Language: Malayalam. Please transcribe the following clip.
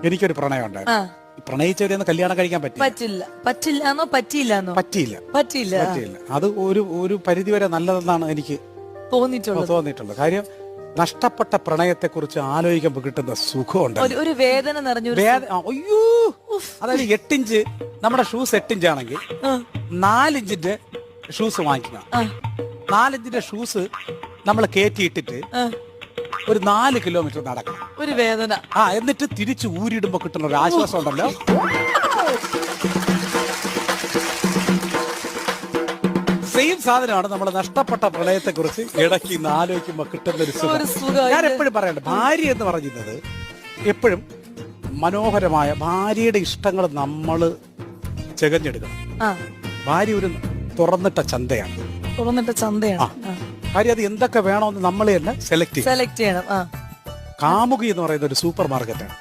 എനിക്കൊരു പ്രണയം ഉണ്ടായിരുന്നു. പ്രണയിച്ചവരെയൊന്ന് കല്യാണം കഴിക്കാൻ പറ്റില്ലാന്നോ പറ്റിയില്ല. അത് ഒരു പരിധിവരെ നല്ലതെന്നാണ് എനിക്ക് തോന്നിയിട്ടുള്ളത്. കാര്യം നഷ്ടപ്പെട്ട പ്രണയത്തെ കുറിച്ച് ആലോചിക്കുമ്പോൾ കിട്ടുന്ന സുഖമുണ്ട്. ഒരു വേദന നിറഞ്ഞു. അയ്യോ, അതായത് 8 ഇഞ്ച് നമ്മുടെ ഷൂസ് 8 ഇഞ്ച് ആണെങ്കിൽ 4 ഇഞ്ചിന്റെ ഷൂസ് വാങ്ങിക്കുക. 4 ഇഞ്ചിന്റെ ഷൂസ് നമ്മൾ കയറ്റിയിട്ടിട്ട് ഒരു 4 കിലോമീറ്റർ നടക്കണം. ഒരു വേദന. എന്നിട്ട് തിരിച്ച് ഊരിടുമ്പോ കിട്ടുന്ന ഒരു ആശ്വാസം ഉണ്ടല്ലോ. സെയിം സാധനമാണ് നമ്മൾ നഷ്ടപ്പെട്ട പ്രളയത്തെ കുറിച്ച് ഇടയ്ക്ക് ഇന്ന് ആലോചിക്കുമ്പോ കിട്ടുന്ന ഒരു സുഖം. ഞാൻ എപ്പോഴും പറയണ്ട, ഭാര്യ എന്ന് പറയുന്നത് എപ്പോഴും മനോഹരമായ ഭാര്യയുടെ ഇഷ്ടങ്ങൾ നമ്മൾ ചെകഞ്ഞെടുക്കണം. ഭാര്യ ഒരു തുറന്നിട്ട ചന്തയാണ്. കാര്യം അത് എന്തൊക്കെ വേണമെന്ന് നമ്മൾ തന്നെ സെലക്ട് ചെയ്യണം. കാമുകി എന്ന് പറയുന്ന ഒരു സൂപ്പർ മാർക്കറ്റാണ്.